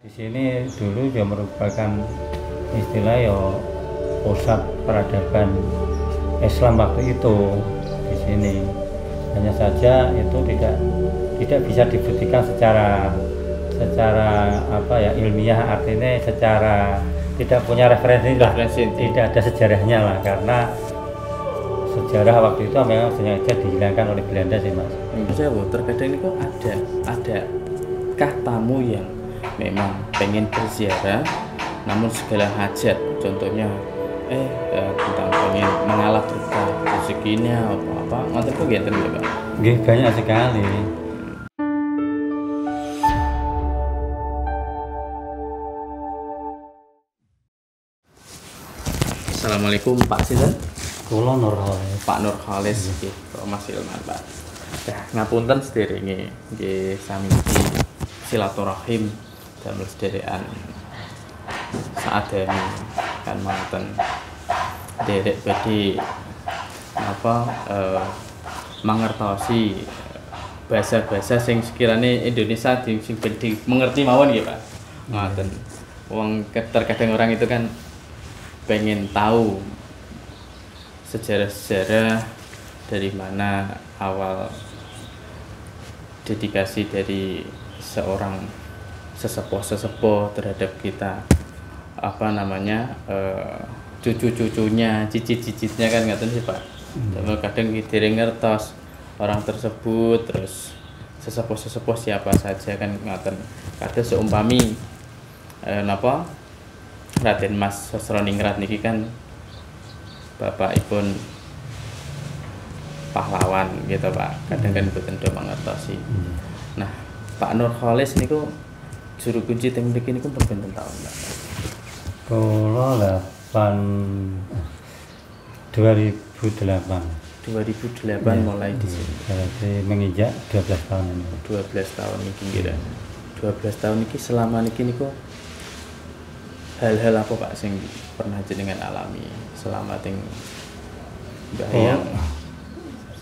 Di sini dulu dia merupakan istilah ya pusat peradaban Islam waktu itu di sini. Hanya saja itu tidak bisa dibuktikan secara apa ya ilmiah, artinya secara tidak punya referensi lah, tidak ada sejarahnya lah, karena sejarah waktu itu memang sengaja dihilangkan oleh Belanda sih mas. Saya terkadang ini kok ada kah tamu yang memang pengen berziarah namun segala hajat, contohnya tentang pengen mengalah berkah rezekinya apa ngoten kok ngeten lho Pak. Nggih, banyak sekali. Assalamualaikum Pak Sinten. Kula Nurkhalis. Pak Nurkhalis nggih, Mas Ilman Pak. Ngapunten sedherenge nggih sami silaturahim damel sederekan saat kan manten derek badhe mangertosi bahasa-bahasa sing sekiranya Indonesia sing ben mengerti mawon nggih Pak. Ngoten. Wong terkadang orang itu kan pengen tahu sejarah-sejarah dari mana awal dedikasi dari seorang sesepuh terhadap kita, cucu-cucunya, cicit-cicitnya kan ngaten sih Pak. Kadang dereng ngertos orang tersebut, terus sesepuh siapa saja kan ngaten. Kadang seumpami Raden Mas Sosroningrat niki kan bapakipun pahlawan gitu Pak. Kadang kan mboten do mangertosi. Nah, Pak Nurkhalis niku juru kunci teng mriki niku pun pinten taun Pak? Kula 2008 mulai di sini. Berarti menginjak 12 tahun ini. 12 tahun niki kira. 12 tahun niki selama niki niku hal-hal apa Pak sing pernah jenengan alami selama ting Mbah Hyang?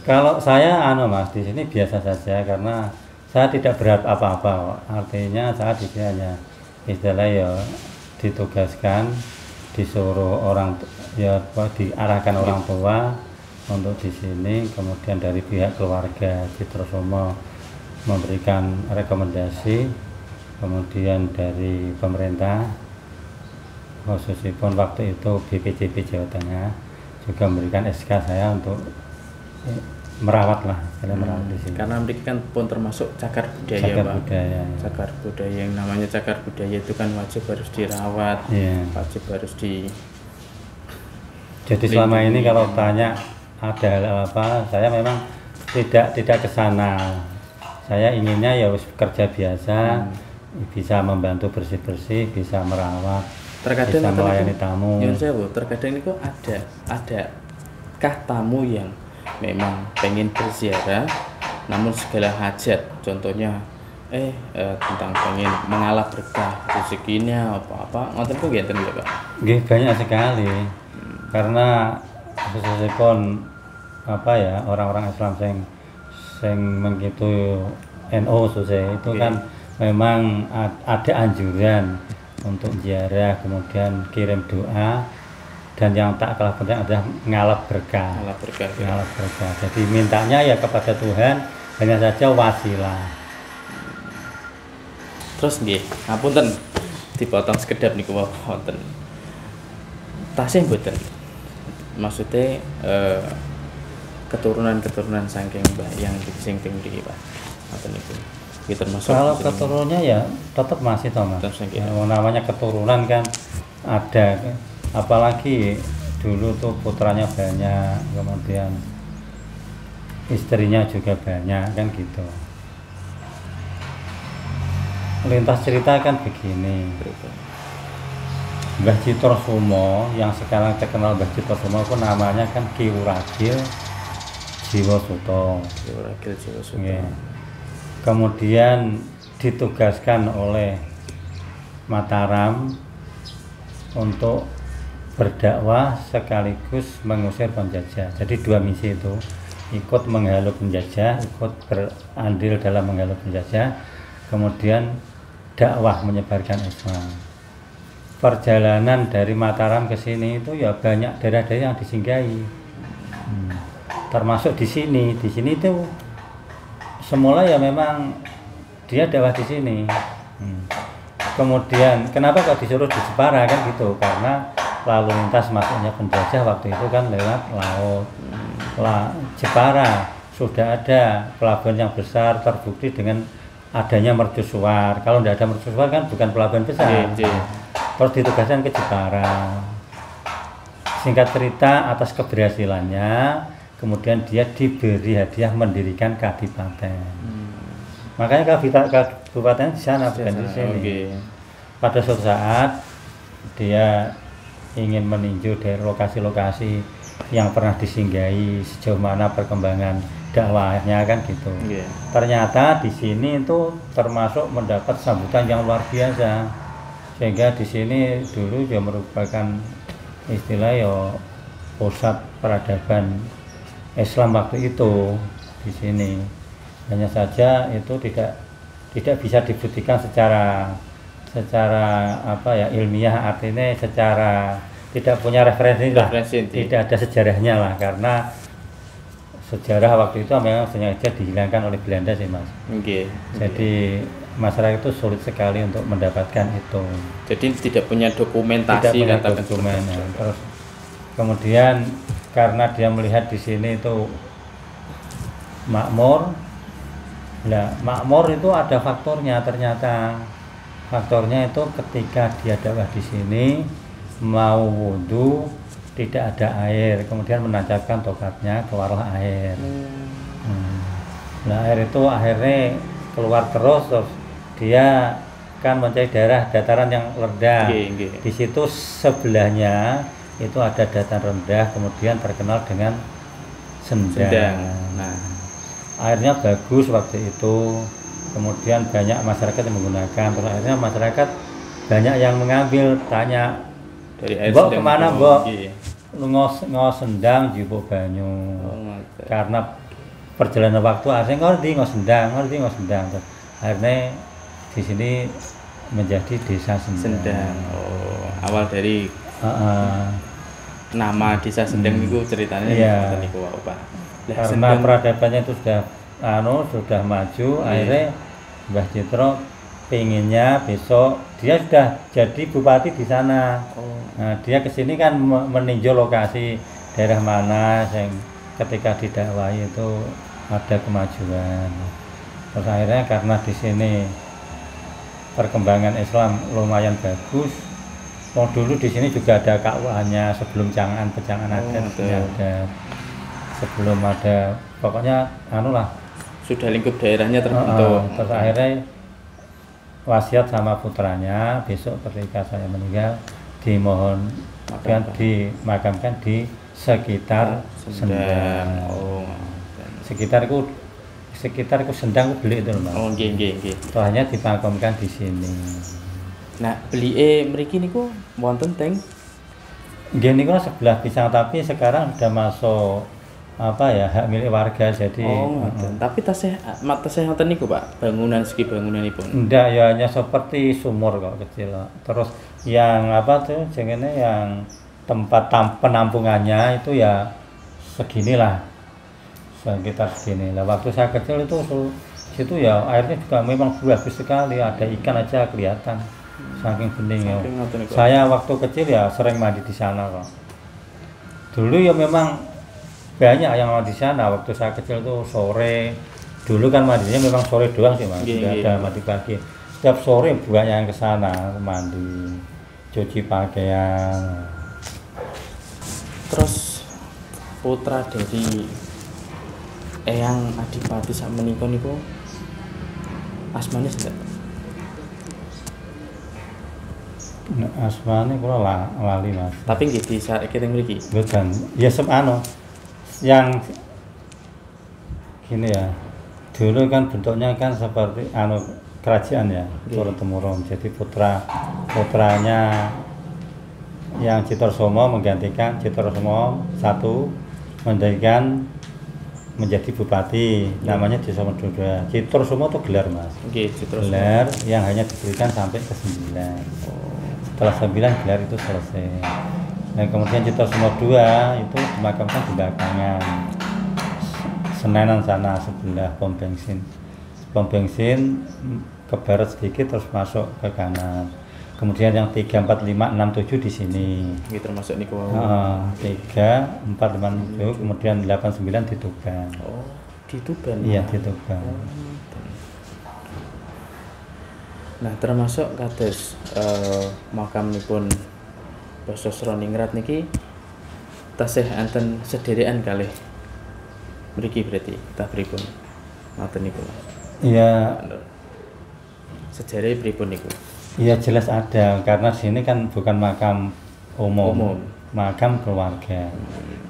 Kalau saya Mas di sini biasa saja karena saya tidak berat apa-apa. Artinya saya di sini hanya istilah ya ditugaskan, disuruh orang ya diarahkan orang tua untuk di sini, kemudian dari pihak keluarga Citrosomo memberikan rekomendasi, kemudian dari pemerintah khususipun waktu itu BPJP Jawa Tengah juga memberikan SK saya untuk merawat di sini. Karena mereka kan pun termasuk cagar budaya Pak. Cagar budaya, yang namanya cagar budaya itu kan wajib harus dirawat, wajib harus Jadi selama ini kalau tanya ada hal apa, saya memang tidak ke sana. Saya inginnya ya kerja biasa, bisa membantu bersih-bersih, bisa merawat, bisa melayani tamu. Terkadang itu ada kah tamu yang memang pengen berziarah namun segala hajat, contohnya tentang pengen mengalah berkah rezekinya apa ngoten kok ngeten lho Pak. Nggih, banyak sekali. Karena khususipun orang-orang Islam sing mengkitu NU itu kan memang ada anjuran untuk ziarah, kemudian kirim doa, dan yang tak kalah penting adalah ngalap berkah. Jadi mintanya ya kepada Tuhan, hanya saja wasilah. Terus nggih, ngapunten dipotong sekedap niku wonten. Tasih mboten. Maksudnya keturunan saking Mbah yang sing teng mriki Pak. Ngoten niku. Kalau keturunannya ya tetap masih Mas. Namanya keturunan kan ada, apalagi dulu tuh putranya banyak, kemudian istrinya juga banyak kan gitu. Lintas cerita kan begini. Mbah Citrosomo yang sekarang terkenal Mbah Citrosomo itu namanya kan Ki Wuragil Jiwosuto. Kemudian ditugaskan oleh Mataram untuk berdakwah sekaligus mengusir penjajah. Jadi dua misi itu, ikut menghalau penjajah, ikut berandil dalam menghalau penjajah, kemudian dakwah menyebarkan Islam. Perjalanan dari Mataram ke sini itu ya banyak daerah-daerah yang disinggahi. Termasuk di sini itu semula ya memang dia dakwah di sini. Kemudian kenapa kok disuruh di Jepara kan gitu? Karena lalu lintas masuknya penjajah waktu itu kan lewat laut. Jepara sudah ada pelabuhan yang besar, terbukti dengan adanya mercusuar. Kalau tidak ada mercusuar kan bukan pelabuhan besar. Terus ditugaskan ke Jepara. Singkat cerita, atas keberhasilannya kemudian dia diberi hadiah mendirikan kadipaten. Makanya kabupaten di sana bukan di sini. Pada suatu saat dia ingin meninjau dari lokasi-lokasi yang pernah disinggahi, sejauh mana perkembangan dakwahnya kan gitu. Ternyata di sini itu termasuk mendapat sambutan yang luar biasa, sehingga di sini dulu juga merupakan istilah ya pusat peradaban Islam waktu itu di sini. Hanya saja itu tidak bisa dibuktikan secara apa ya ilmiah, artinya secara tidak punya referensi lah, tidak ada sejarahnya lah, karena sejarah waktu itu memang sengaja dihilangkan oleh Belanda sih Mas. Jadi masyarakat itu sulit sekali untuk mendapatkan itu. Jadi tidak punya dokumentasi, tidak punya dokumen. Terus kemudian karena dia melihat di sini itu makmur. Nah, makmur itu ada faktornya ternyata. Faktornya itu ketika dia dakwah di sini mau wudhu tidak ada air, kemudian menancapkan tokatnya, keluarlah air. Nah air itu akhirnya keluar terus dia kan mencari daerah dataran yang rendah. Di situ sebelahnya itu ada dataran rendah, kemudian terkenal dengan sendang. Nah, airnya bagus waktu itu, kemudian banyak masyarakat yang menggunakan. Terus akhirnya masyarakat banyak yang mengambil, tanya, "Mbok kemana Mbok?" Ngos sendang jupuk banyu. Karena perjalanan waktu akhirnya ngerti ngos sendang. Terus akhirnya di sini menjadi desa Sendang. Awal dari nama desa Sendang itu ceritanya niku Pak. Karena peradabannya itu sudah maju, akhirnya Mbah Citro pengennya besok dia sudah jadi bupati di sana. Nah, dia kesini kan meninjau lokasi daerah mana yang ketika didakwahi itu ada kemajuan. Terus akhirnya karena di sini perkembangan Islam lumayan bagus. Dulu di sini juga ada KUA-nya sebelum pejangan adat ada. Sebelum ada pokoknya sudah lingkup daerahnya terbentuk. Terus akhirnya wasiat sama putranya besok ketika saya meninggal dimohon dan dimakamkan di sekitar Sendang. Sekitar Sendang beli itu Mas. Soalnya dimakamkan di sini. Nah, beli mriki niku wonten teng nggih niku sebelah Pisang, tapi sekarang sudah masuk hak milik warga, jadi tapi tasih ngoten niku Pak, segi bangunanipun ndak ya hanya seperti sumur kok kecil. Terus yang yang tempat penampungannya itu ya seginilah, sekitar segini lah. Waktu saya kecil itu situ ya airnya juga memang bagus sekali, ada ikan aja kelihatan saking beningnya. Saya waktu kecil ya sering mandi di sana kok. Dulu ya memang banyak yang mandi di sana waktu saya kecil tuh sore. Dulu kan mandinya memang sore doang sih Mas, tidak ada mandi pagi. Setiap sore banyak yang ke sana mandi, cuci pakaian. Terus putra dari Eyang Adipati sakmenika niku asmane sinten? Asmane kula lali Mas. Tapi nggih disareke teng mriki. Mboten. Ya yang gini ya. Dulu kan bentuknya kan seperti kerajaan ya, turun-temurun. Jadi putranya yang Citorosomo menggantikan Citorosomo satu, mendirikan menjadi bupati, namanya Disomerdodo. Citorsumo itu gelar Mas. Nggih, terus. Gelar yang hanya diberikan sampai ke 9. Setelah 9 gelar itu selesai. Dan kemudian Citorsumo II itu dimakamkan di belakangan Senenan sana, sebelah pom bensin. Pom bensin ke barat sedikit terus masuk ke kanan. Kemudian yang 3, 4, 5, 6, 7 di sini. Ini termasuk niku. 3, 4, 5, 7, kemudian 8, 9 di Tuban. Oh, di Tuban. Iya, di Tuban. Nah, termasuk kados makamipun Basa Sroningrat niki tasih enten sederekan kalih mriki berarti tah pripun? Ngoten niku. Iya. Sejarah pripun niku? Iya jelas ada, karena sini kan bukan makam umum. Umum. Makam keluarga.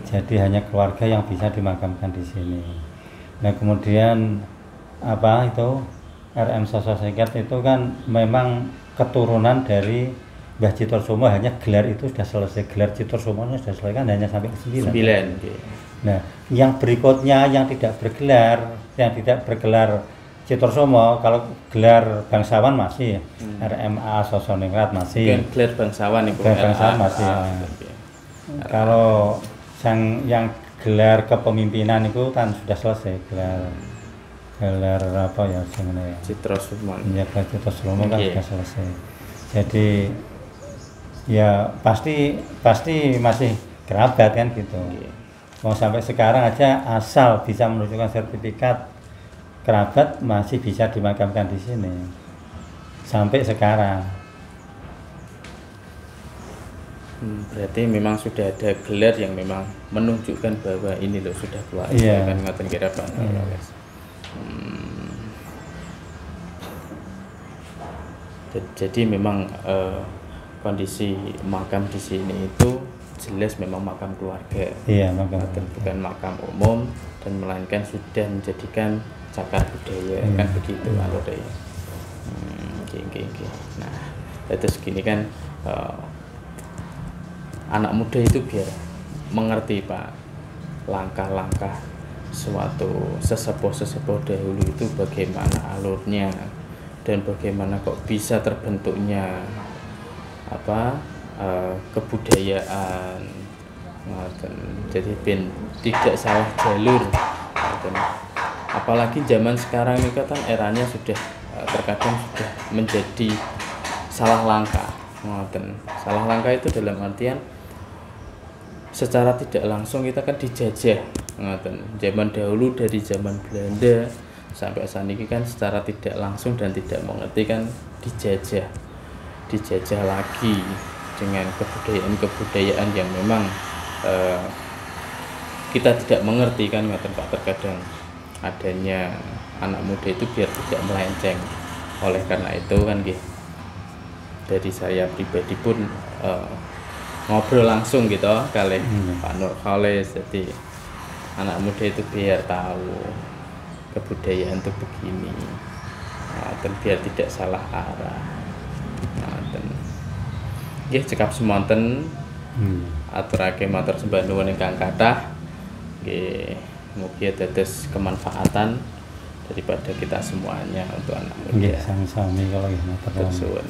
Jadi hanya keluarga yang bisa dimakamkan di sini. Nah kemudian apa itu RM Sososengket itu kan memang keturunan dari Mbah Citorsumo, hanya gelar itu sudah selesai. Gelar Citorsumo sudah selesai kan hanya sampai ke 9. 9. Okay. Nah yang berikutnya yang tidak bergelar Citorsumo, kalau gelar bangsawan masih, RMA Sosoningrat masih. Mungkin gelar bangsawan itu. Gelar bangsawan masih. Kalau yang gelar kepemimpinan itu kan sudah selesai, gelar apa ya sebenarnya? Citorsumo. Ya gelar Citorsumo kan sudah selesai. Jadi ya pasti masih kerabat kan gitu. Mau sampai sekarang aja asal bisa menunjukkan sertifikat kerabat masih bisa dimakamkan di sini sampai sekarang. Berarti memang sudah ada gelar yang memang menunjukkan bahwa ini loh sudah keluarga. Iya. Kan ngoten kira Pak. Jadi memang kondisi makam di sini itu jelas memang makam keluarga. Iya, makam. Bukan makam umum dan melainkan sudah menjadikan cagar budaya kan begitu alurnya. Okay. Nah, terus gini kan anak muda itu biar mengerti Pak langkah-langkah suatu sesepuh dahulu itu bagaimana alurnya dan bagaimana kok bisa terbentuknya kebudayaan. Jadi tidak salah jalur. Apalagi zaman sekarang ini kan eranya sudah terkadang sudah menjadi salah langkah. Salah langkah itu dalam artian secara tidak langsung kita kan dijajah. Zaman dahulu dari zaman Belanda sampai saat ini kan secara tidak langsung dan tidak mengerti kan dijajah lagi dengan kebudayaan yang memang kita tidak mengerti kan Pak, terkadang adanya anak muda itu biar tidak melenceng. Oleh karena itu kan dari saya pribadi pun ngobrol langsung gitu kali Pak Nurholis, jadi anak muda itu biar tahu kebudayaan itu begini, dan biar tidak salah arah. Cekap semonten aturake matur sembah nuwun ingkang kathah. Mugi dados kemanfaatan daripada kita semuanya untuk anak muda. Sami-sami kalau matur nuwun.